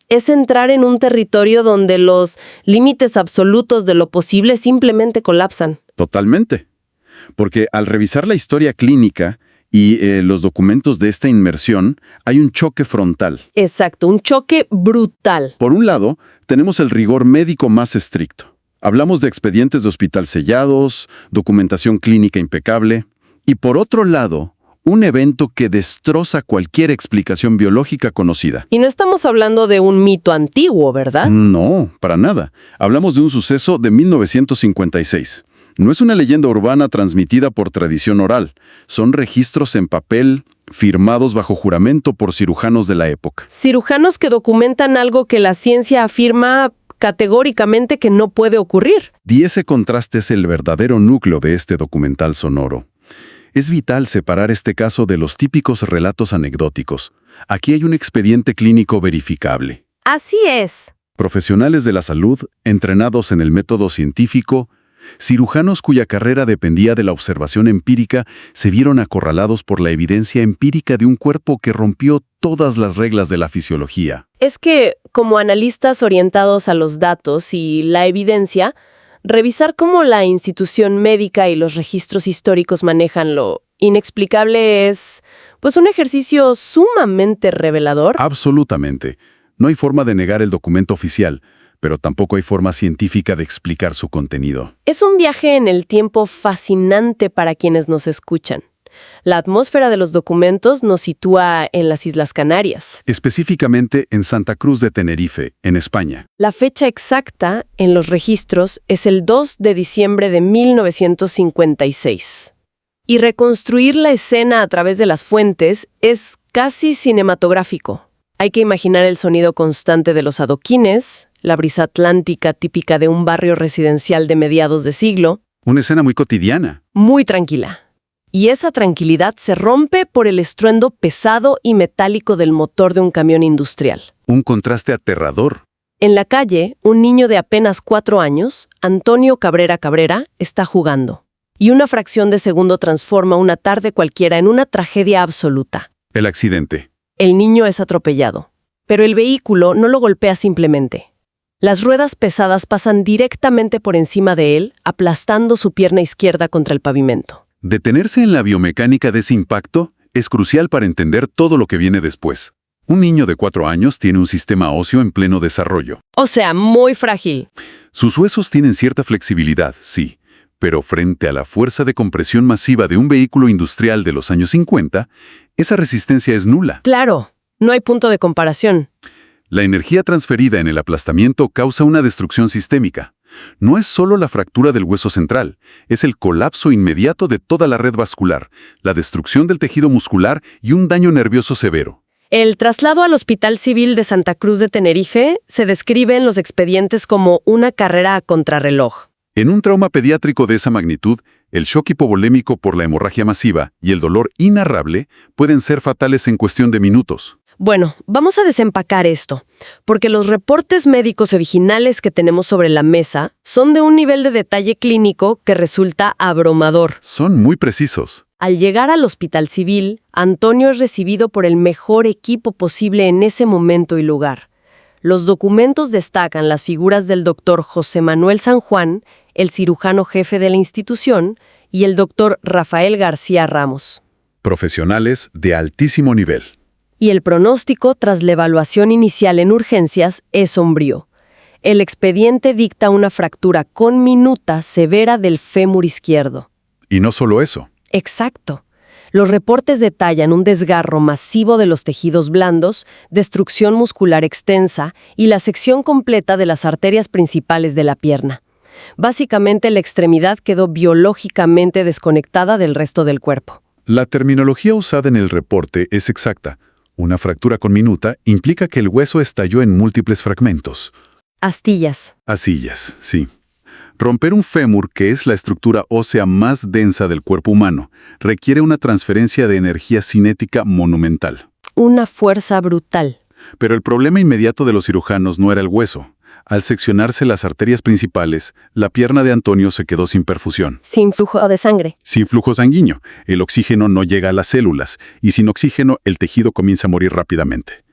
Es entrar en un territorio donde los límites absolutos de lo posible simplemente colapsan. Totalmente. Porque al revisar la historia clínica y los documentos de esta inmersión, hay un choque frontal. Exacto, un choque brutal. Por un lado, tenemos el rigor médico más estricto. Hablamos de expedientes de hospital sellados, documentación clínica impecable. Y por otro lado, un evento que destroza cualquier explicación biológica conocida. Y no estamos hablando de un mito antiguo, ¿verdad? No, para nada. Hablamos de un suceso de 1956. No es una leyenda urbana transmitida por tradición oral. Son registros en papel, firmados bajo juramento por cirujanos de la época. Cirujanos que documentan algo que la ciencia afirma categóricamente que no puede ocurrir. Y ese contraste es el verdadero núcleo de este documental sonoro. Es vital separar este caso de los típicos relatos anecdóticos. Aquí hay un expediente clínico verificable. Así es. Profesionales de la salud, entrenados en el método científico, cirujanos cuya carrera dependía de la observación empírica, se vieron acorralados por la evidencia empírica de un cuerpo que rompió todas las reglas de la fisiología. Es que, como analistas orientados a los datos y la evidencia, revisar cómo la institución médica y los registros históricos manejan lo inexplicable es, pues, un ejercicio sumamente revelador. Absolutamente. No hay forma de negar el documento oficial, pero tampoco hay forma científica de explicar su contenido. Es un viaje en el tiempo fascinante para quienes nos escuchan. La atmósfera de los documentos nos sitúa en las Islas Canarias. Específicamente en Santa Cruz de Tenerife, en España. La fecha exacta en los registros es el 2 de diciembre de 1956. Y reconstruir la escena a través de las fuentes es casi cinematográfico. Hay que imaginar el sonido constante de los adoquines, la brisa atlántica típica de un barrio residencial de mediados de siglo. Una escena muy cotidiana. Muy tranquila. Y esa tranquilidad se rompe por el estruendo pesado y metálico del motor de un camión industrial. Un contraste aterrador. En la calle, un niño de apenas 4 años, Antonio Cabrera Cabrera, está jugando. Y una fracción de segundo transforma una tarde cualquiera en una tragedia absoluta. El accidente. El niño es atropellado. Pero el vehículo no lo golpea simplemente. Las ruedas pesadas pasan directamente por encima de él, aplastando su pierna izquierda contra el pavimento. Detenerse en la biomecánica de ese impacto es crucial para entender todo lo que viene después. Un niño de 4 años tiene un sistema óseo en pleno desarrollo. O sea, muy frágil. Sus huesos tienen cierta flexibilidad, sí, pero frente a la fuerza de compresión masiva de un vehículo industrial de los años 50, esa resistencia es nula. Claro, no hay punto de comparación. La energía transferida en el aplastamiento causa una destrucción sistémica. No es solo la fractura del hueso central, es el colapso inmediato de toda la red vascular, la destrucción del tejido muscular y un daño nervioso severo. El traslado al Hospital Civil de Santa Cruz de Tenerife se describe en los expedientes como una carrera a contrarreloj. En un trauma pediátrico de esa magnitud, el shock hipovolémico por la hemorragia masiva y el dolor inarrable pueden ser fatales en cuestión de minutos. Bueno, vamos a desempacar esto, porque los reportes médicos originales que tenemos sobre la mesa son de un nivel de detalle clínico que resulta abrumador. Son muy precisos. Al llegar al Hospital Civil, Antonio es recibido por el mejor equipo posible en ese momento y lugar. Los documentos destacan las figuras del doctor José Manuel San Juan, el cirujano jefe de la institución, y el doctor Rafael García Ramos. Profesionales de altísimo nivel. Y el pronóstico, tras la evaluación inicial en urgencias, es sombrío. El expediente dicta una fractura con minuta severa del fémur izquierdo. Y no solo eso. Exacto. Los reportes detallan un desgarro masivo de los tejidos blandos, destrucción muscular extensa y la sección completa de las arterias principales de la pierna. Básicamente, la extremidad quedó biológicamente desconectada del resto del cuerpo. La terminología usada en el reporte es exacta. Una fractura con minuta implica que el hueso estalló en múltiples fragmentos. Astillas. Astillas, sí. Romper un fémur, que es la estructura ósea más densa del cuerpo humano, requiere una transferencia de energía cinética monumental. Una fuerza brutal. Pero el problema inmediato de los cirujanos no era el hueso. Al seccionarse las arterias principales, la pierna de Antonio se quedó sin perfusión. Sin flujo de sangre. Sin flujo sanguíneo. El oxígeno no llega a las células, y sin oxígeno el tejido comienza a morir rápidamente.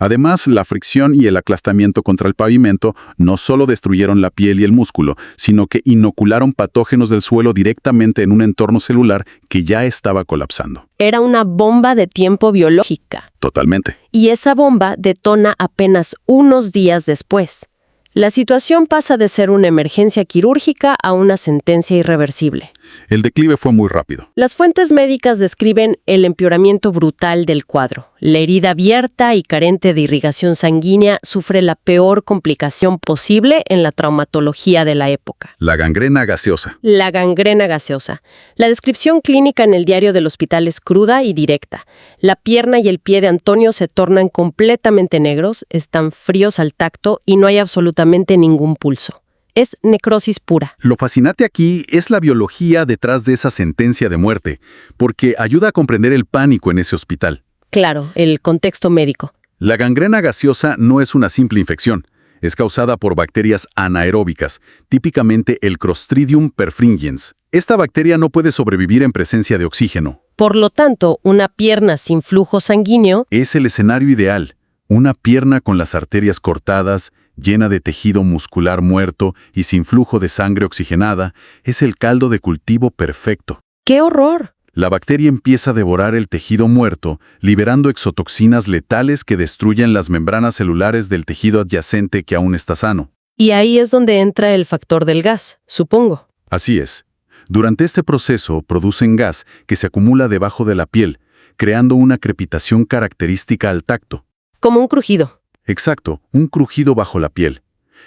Además, la fricción y el aplastamiento contra el pavimento no solo destruyeron la piel y el músculo, sino que inocularon patógenos del suelo directamente en un entorno celular que ya estaba colapsando. Era una bomba de tiempo biológica. Totalmente. Y esa bomba detona apenas unos días después. La situación pasa de ser una emergencia quirúrgica a una sentencia irreversible. El declive fue muy rápido. Las fuentes médicas describen el empeoramiento brutal del cuadro. La herida abierta y carente de irrigación sanguínea sufre la peor complicación posible en la traumatología de la época. La gangrena gaseosa. La gangrena gaseosa. La descripción clínica en el diario del hospital es cruda y directa. La pierna y el pie de Antonio se tornan completamente negros, están fríos al tacto y no hay absolutamente ningún pulso. Es necrosis pura. Lo fascinante aquí es la biología detrás de esa sentencia de muerte, porque ayuda a comprender el pánico en ese hospital. Claro, el contexto médico. La gangrena gaseosa no es una simple infección. Es causada por bacterias anaeróbicas, típicamente el Clostridium perfringens. Esta bacteria no puede sobrevivir en presencia de oxígeno. Por lo tanto, una pierna sin flujo sanguíneo Es el escenario ideal. Una pierna con las arterias cortadas, llena de tejido muscular muerto y sin flujo de sangre oxigenada, es el caldo de cultivo perfecto. ¡Qué horror! La bacteria empieza a devorar el tejido muerto, liberando exotoxinas letales que destruyen las membranas celulares del tejido adyacente que aún está sano. Y ahí es donde entra el factor del gas, supongo. Así es. Durante este proceso producen gas que se acumula debajo de la piel, creando una crepitación característica al tacto. Como un crujido. Exacto, un crujido bajo la piel.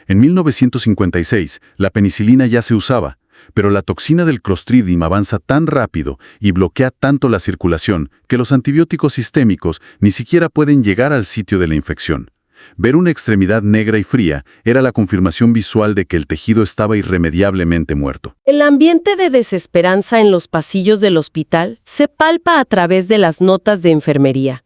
En 1956, la penicilina ya se usaba, pero la toxina del Clostridium avanza tan rápido y bloquea tanto la circulación que los antibióticos sistémicos ni siquiera pueden llegar al sitio de la infección. Ver una extremidad negra y fría era la confirmación visual de que el tejido estaba irremediablemente muerto. El ambiente de desesperanza en los pasillos del hospital se palpa a través de las notas de enfermería.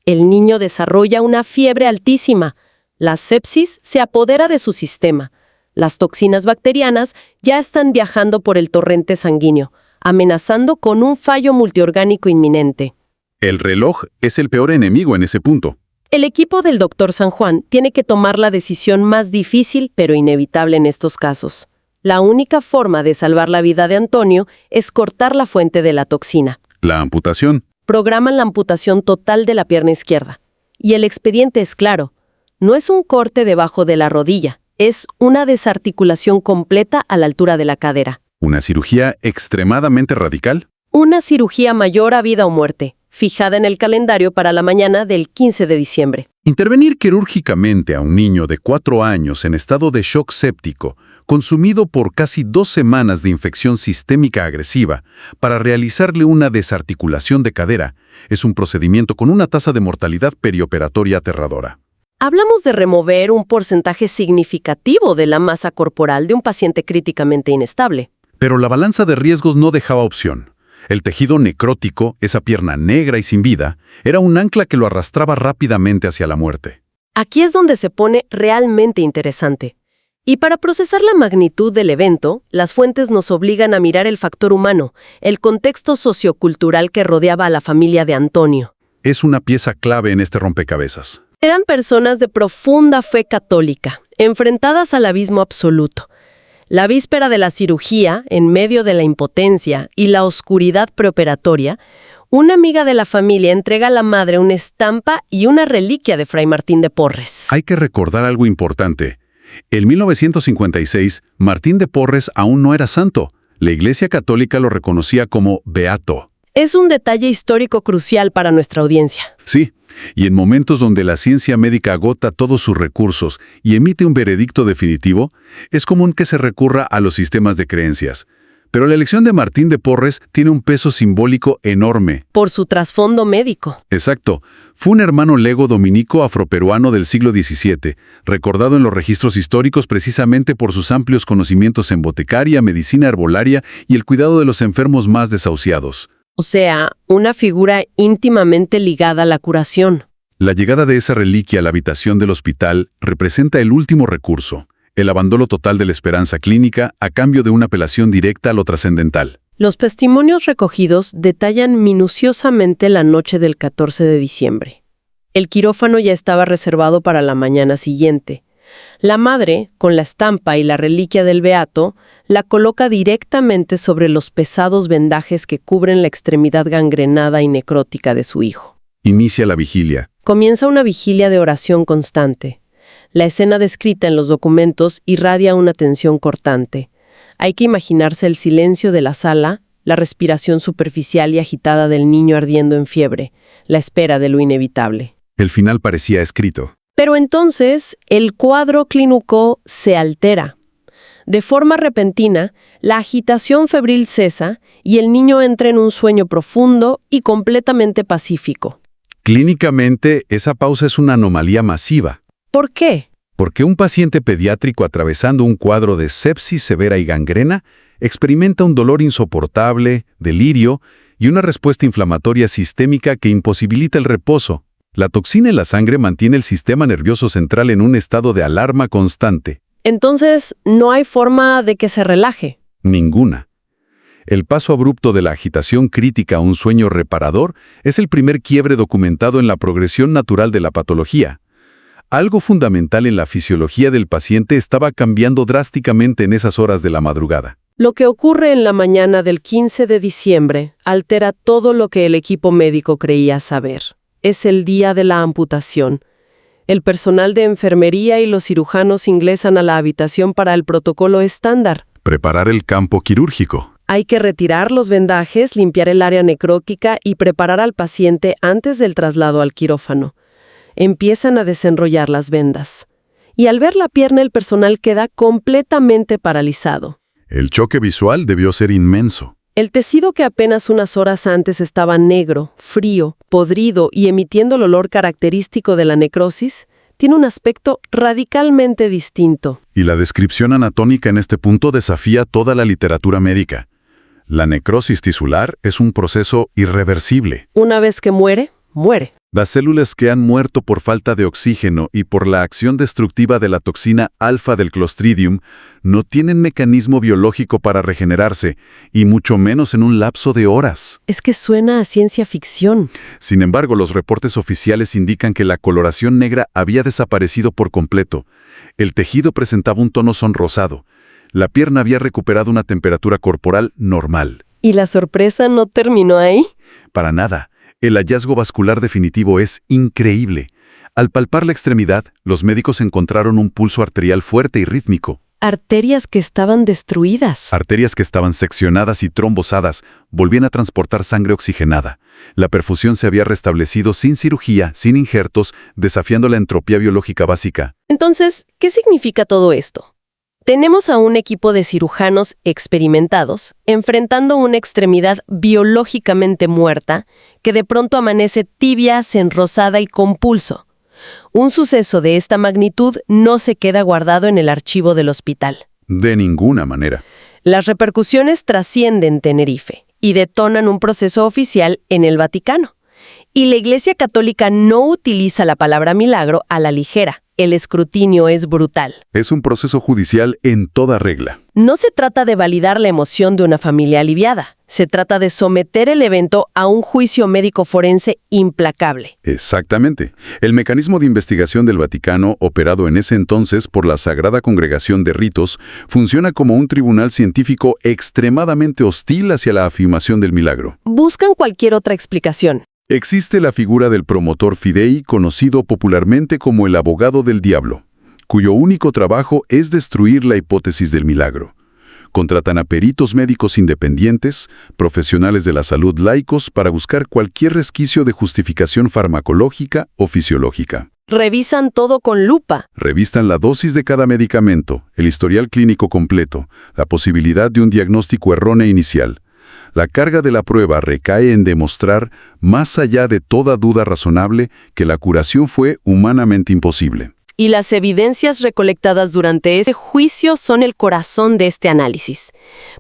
El niño desarrolla una fiebre altísima. La sepsis se apodera de su sistema. Las toxinas bacterianas ya están viajando por el torrente sanguíneo, amenazando con un fallo multiorgánico inminente. El reloj es el peor enemigo en ese punto. El equipo del Dr. San Juan tiene que tomar la decisión más difícil pero inevitable en estos casos. La única forma de salvar la vida de Antonio es cortar la fuente de la toxina. La amputación. Programan la amputación total de la pierna izquierda. Y el expediente es claro. No es un corte debajo de la rodilla, es una desarticulación completa a la altura de la cadera. Una cirugía extremadamente radical. Una cirugía mayor a vida o muerte, fijada en el calendario para la mañana del 15 de diciembre. Intervenir quirúrgicamente a un niño de 4 años en estado de shock séptico, consumido por casi 2 semanas de infección sistémica agresiva, para realizarle una desarticulación de cadera, es un procedimiento con una tasa de mortalidad perioperatoria aterradora. Hablamos de remover un porcentaje significativo de la masa corporal de un paciente críticamente inestable. Pero la balanza de riesgos no dejaba opción. El tejido necrótico, esa pierna negra y sin vida, era un ancla que lo arrastraba rápidamente hacia la muerte. Aquí es donde se pone realmente interesante. Y para procesar la magnitud del evento, las fuentes nos obligan a mirar el factor humano, el contexto sociocultural que rodeaba a la familia de Antonio. Es una pieza clave en este rompecabezas. Eran personas de profunda fe católica, enfrentadas al abismo absoluto. La víspera de la cirugía, en medio de la impotencia y la oscuridad preoperatoria, una amiga de la familia entrega a la madre una estampa y una reliquia de Fray Martín de Porres. Hay que recordar algo importante. En 1956, Martín de Porres aún no era santo. La Iglesia Católica lo reconocía como beato. Es un detalle histórico crucial para nuestra audiencia. Sí, y en momentos donde la ciencia médica agota todos sus recursos y emite un veredicto definitivo, es común que se recurra a los sistemas de creencias. Pero la elección de Martín de Porres tiene un peso simbólico enorme. Por su trasfondo médico. Exacto. Fue un hermano lego dominico afroperuano del siglo XVII, recordado en los registros históricos precisamente por sus amplios conocimientos en boticaria, medicina herbolaria y el cuidado de los enfermos más desahuciados. O sea, una figura íntimamente ligada a la curación. La llegada de esa reliquia a la habitación del hospital representa el último recurso, el abandono total de la esperanza clínica a cambio de una apelación directa a lo trascendental. Los testimonios recogidos detallan minuciosamente la noche del 14 de diciembre. El quirófano ya estaba reservado para la mañana siguiente. La madre, con la estampa y la reliquia del beato, la coloca directamente sobre los pesados vendajes que cubren la extremidad gangrenada y necrótica de su hijo. Inicia la vigilia. Comienza una vigilia de oración constante. La escena descrita en los documentos irradia una tensión cortante. Hay que imaginarse el silencio de la sala, la respiración superficial y agitada del niño ardiendo en fiebre, la espera de lo inevitable. El final parecía escrito. Pero entonces, el cuadro clínico se altera. De forma repentina, la agitación febril cesa y el niño entra en un sueño profundo y completamente pacífico. Clínicamente, esa pausa es una anomalía masiva. ¿Por qué? Porque un paciente pediátrico atravesando un cuadro de sepsis severa y gangrena experimenta un dolor insoportable, delirio y una respuesta inflamatoria sistémica que imposibilita el reposo. La toxina en la sangre mantiene el sistema nervioso central en un estado de alarma constante. Entonces, no hay forma de que se relaje. Ninguna. El paso abrupto de la agitación crítica a un sueño reparador es el primer quiebre documentado en la progresión natural de la patología. Algo fundamental en la fisiología del paciente estaba cambiando drásticamente en esas horas de la madrugada. Lo que ocurre en la mañana del 15 de diciembre altera todo lo que el equipo médico creía saber. Es el día de la amputación. El personal de enfermería y los cirujanos ingresan a la habitación para el protocolo estándar. Preparar el campo quirúrgico. Hay que retirar los vendajes, limpiar el área necrótica y preparar al paciente antes del traslado al quirófano. Empiezan a desenrollar las vendas. Y al ver la pierna, el personal queda completamente paralizado. El choque visual debió ser inmenso. El tejido que apenas unas horas antes estaba negro, frío, podrido y emitiendo el olor característico de la necrosis, tiene un aspecto radicalmente distinto. Y la descripción anatómica en este punto desafía toda la literatura médica. La necrosis tisular es un proceso irreversible. Una vez que muere, muere. Las células que han muerto por falta de oxígeno y por la acción destructiva de la toxina alfa del Clostridium no tienen mecanismo biológico para regenerarse, y mucho menos en un lapso de horas. Es que suena a ciencia ficción. Sin embargo, los reportes oficiales indican que la coloración negra había desaparecido por completo. El tejido presentaba un tono sonrosado. La pierna había recuperado una temperatura corporal normal. ¿Y la sorpresa no terminó ahí? Para nada. El hallazgo vascular definitivo es increíble. Al palpar la extremidad, los médicos encontraron un pulso arterial fuerte y rítmico. Arterias que estaban destruidas. Arterias que estaban seccionadas y trombosadas volvían a transportar sangre oxigenada. La perfusión se había restablecido sin cirugía, sin injertos, desafiando la entropía biológica básica. Entonces, ¿qué significa todo esto? Tenemos a un equipo de cirujanos experimentados enfrentando una extremidad biológicamente muerta que de pronto amanece tibia, enrosada y con pulso. Un suceso de esta magnitud no se queda guardado en el archivo del hospital. De ninguna manera. Las repercusiones trascienden Tenerife y detonan un proceso oficial en el Vaticano. Y la Iglesia Católica no utiliza la palabra milagro a la ligera. El escrutinio es brutal. Es un proceso judicial en toda regla. No se trata de validar la emoción de una familia aliviada. Se trata de someter el evento a un juicio médico forense implacable. Exactamente. El mecanismo de investigación del Vaticano, operado en ese entonces por la Sagrada Congregación de Ritos, funciona como un tribunal científico extremadamente hostil hacia la afirmación del milagro. Buscan cualquier otra explicación. Existe la figura del promotor fidei, conocido popularmente como el abogado del diablo, cuyo único trabajo es destruir la hipótesis del milagro. Contratan a peritos médicos independientes, profesionales de la salud laicos, para buscar cualquier resquicio de justificación farmacológica o fisiológica. Revisan todo con lupa. Revisan la dosis de cada medicamento, el historial clínico completo, la posibilidad de un diagnóstico erróneo inicial. La carga de la prueba recae en demostrar, más allá de toda duda razonable, que la curación fue humanamente imposible. Y las evidencias recolectadas durante ese juicio son el corazón de este análisis.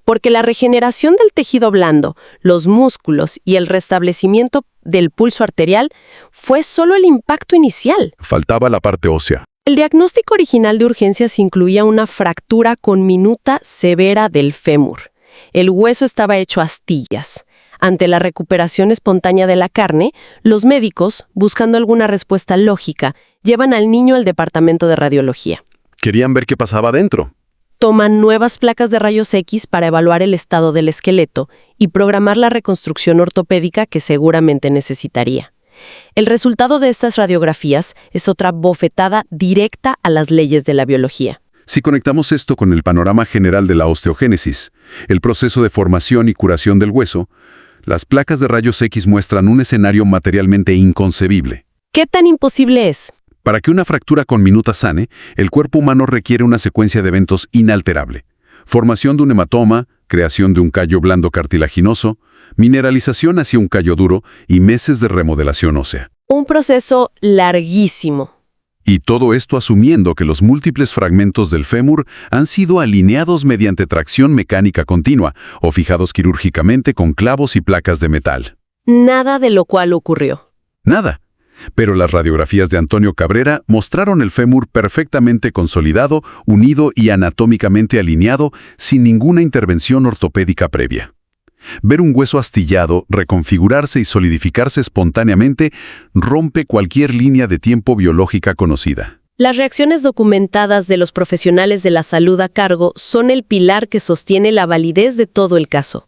Porque la regeneración del tejido blando, los músculos y el restablecimiento del pulso arterial fue solo el impacto inicial. Faltaba la parte ósea. El diagnóstico original de urgencias incluía una fractura con minuta severa del fémur. El hueso estaba hecho astillas. Ante la recuperación espontánea de la carne, los médicos, buscando alguna respuesta lógica, llevan al niño al departamento de radiología. Querían ver qué pasaba dentro. Toman nuevas placas de rayos X para evaluar el estado del esqueleto y programar la reconstrucción ortopédica que seguramente necesitaría. El resultado de estas radiografías es otra bofetada directa a las leyes de la biología. Si conectamos esto con el panorama general de la osteogénesis, el proceso de formación y curación del hueso, las placas de rayos X muestran un escenario materialmente inconcebible. ¿Qué tan imposible es? Para que una fractura conminuta sane, el cuerpo humano requiere una secuencia de eventos inalterable. Formación de un hematoma, creación de un callo blando cartilaginoso, mineralización hacia un callo duro y meses de remodelación ósea. Un proceso larguísimo. Y todo esto asumiendo que los múltiples fragmentos del fémur han sido alineados mediante tracción mecánica continua o fijados quirúrgicamente con clavos y placas de metal. Nada de lo cual ocurrió. Nada. Pero las radiografías de Antonio Cabrera mostraron el fémur perfectamente consolidado, unido y anatómicamente alineado, sin ninguna intervención ortopédica previa. Ver un hueso astillado, reconfigurarse y solidificarse espontáneamente rompe cualquier línea de tiempo biológica conocida. Las reacciones documentadas de los profesionales de la salud a cargo son el pilar que sostiene la validez de todo el caso.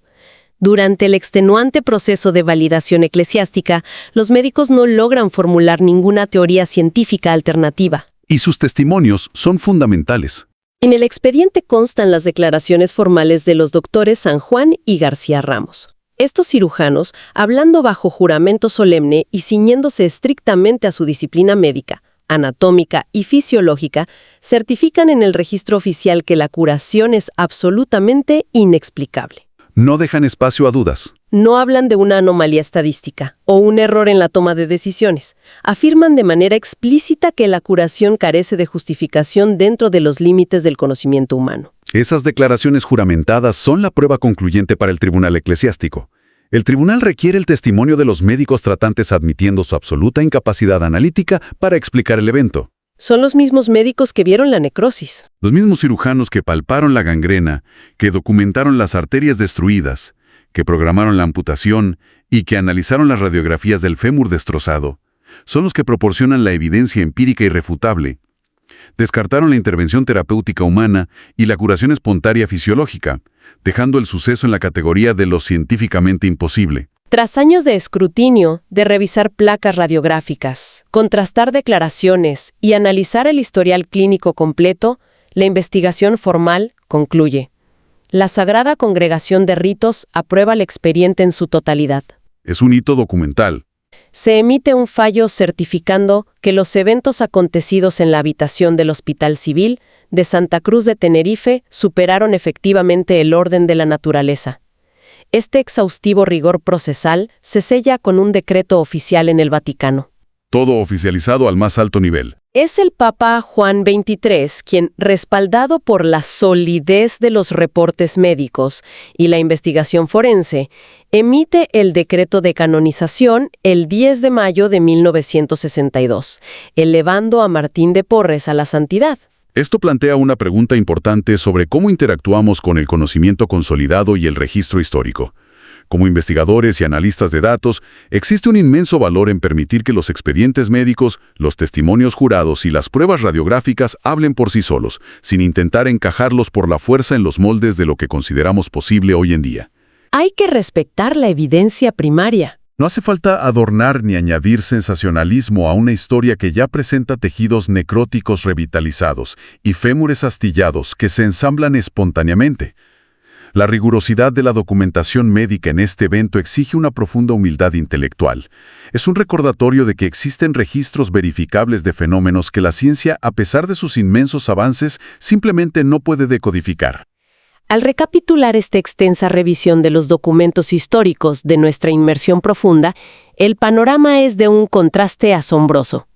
Durante el extenuante proceso de validación eclesiástica, los médicos no logran formular ninguna teoría científica alternativa. Y sus testimonios son fundamentales. En el expediente constan las declaraciones formales de los doctores San Juan y García Ramos. Estos cirujanos, hablando bajo juramento solemne y ciñéndose estrictamente a su disciplina médica, anatómica y fisiológica, certifican en el registro oficial que la curación es absolutamente inexplicable. No dejan espacio a dudas. No hablan de una anomalía estadística o un error en la toma de decisiones. Afirman de manera explícita que la curación carece de justificación dentro de los límites del conocimiento humano. Esas declaraciones juramentadas son la prueba concluyente para el tribunal eclesiástico. El tribunal requiere el testimonio de los médicos tratantes admitiendo su absoluta incapacidad analítica para explicar el evento. Son los mismos médicos que vieron la necrosis. Los mismos cirujanos que palparon la gangrena, que documentaron las arterias destruidas, que programaron la amputación y que analizaron las radiografías del fémur destrozado, son los que proporcionan la evidencia empírica irrefutable. Descartaron la intervención terapéutica humana y la curación espontánea fisiológica, dejando el suceso en la categoría de lo científicamente imposible. Tras años de escrutinio, de revisar placas radiográficas, contrastar declaraciones y analizar el historial clínico completo, la investigación formal concluye. La Sagrada Congregación de Ritos aprueba el expediente en su totalidad. Es un hito documental. Se emite un fallo certificando que los eventos acontecidos en la habitación del Hospital Civil de Santa Cruz de Tenerife superaron efectivamente el orden de la naturaleza. Este exhaustivo rigor procesal se sella con un decreto oficial en el Vaticano. Todo oficializado al más alto nivel. Es el Papa Juan XXIII quien, respaldado por la solidez de los reportes médicos y la investigación forense, emite el decreto de canonización el 10 de mayo de 1962, elevando a Martín de Porres a la santidad. Esto plantea una pregunta importante sobre cómo interactuamos con el conocimiento consolidado y el registro histórico. Como investigadores y analistas de datos, existe un inmenso valor en permitir que los expedientes médicos, los testimonios jurados y las pruebas radiográficas hablen por sí solos, sin intentar encajarlos por la fuerza en los moldes de lo que consideramos posible hoy en día. Hay que respetar la evidencia primaria. No hace falta adornar ni añadir sensacionalismo a una historia que ya presenta tejidos necróticos revitalizados y fémures astillados que se ensamblan espontáneamente. La rigurosidad de la documentación médica en este evento exige una profunda humildad intelectual. Es un recordatorio de que existen registros verificables de fenómenos que la ciencia, a pesar de sus inmensos avances, simplemente no puede decodificar. Al recapitular esta extensa revisión de los documentos históricos de nuestra inmersión profunda, el panorama es de un contraste asombroso.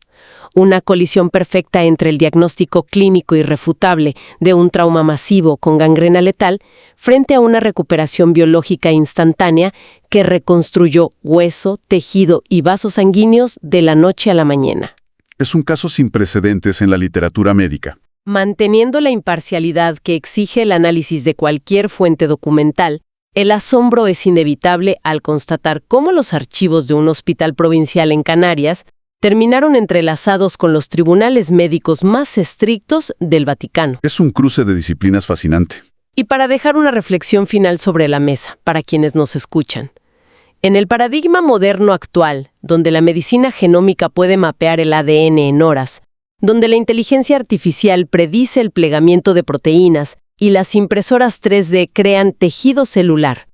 Una colisión perfecta entre el diagnóstico clínico irrefutable de un trauma masivo con gangrena letal frente a una recuperación biológica instantánea que reconstruyó hueso, tejido y vasos sanguíneos de la noche a la mañana. Es un caso sin precedentes en la literatura médica. Manteniendo la imparcialidad que exige el análisis de cualquier fuente documental, El asombro es inevitable al constatar cómo los archivos de un hospital provincial en Canarias terminaron entrelazados con los tribunales médicos más estrictos del Vaticano. Es un cruce de disciplinas fascinante. Y para dejar una reflexión final sobre la mesa, para quienes nos escuchan. En el paradigma moderno actual, donde la medicina genómica puede mapear el ADN en horas, donde la inteligencia artificial predice el plegamiento de proteínas y las impresoras 3D crean tejido celular,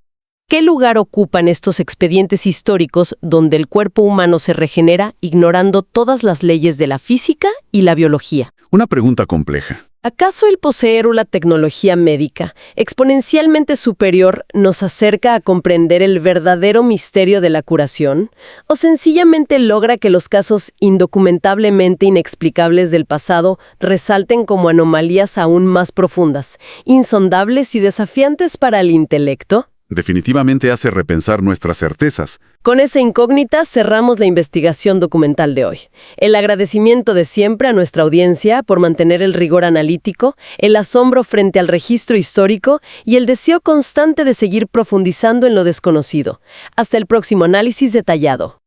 ¿qué lugar ocupan estos expedientes históricos donde el cuerpo humano se regenera ignorando todas las leyes de la física y la biología? Una pregunta compleja. ¿Acaso el poseer una tecnología médica exponencialmente superior nos acerca a comprender el verdadero misterio de la curación? ¿O sencillamente logra que los casos indocumentablemente inexplicables del pasado resalten como anomalías aún más profundas, insondables y desafiantes para el intelecto? Definitivamente hace repensar nuestras certezas. Con esa incógnita cerramos la investigación documental de hoy. El agradecimiento de siempre a nuestra audiencia por mantener el rigor analítico, el asombro frente al registro histórico y el deseo constante de seguir profundizando en lo desconocido. Hasta el próximo análisis detallado.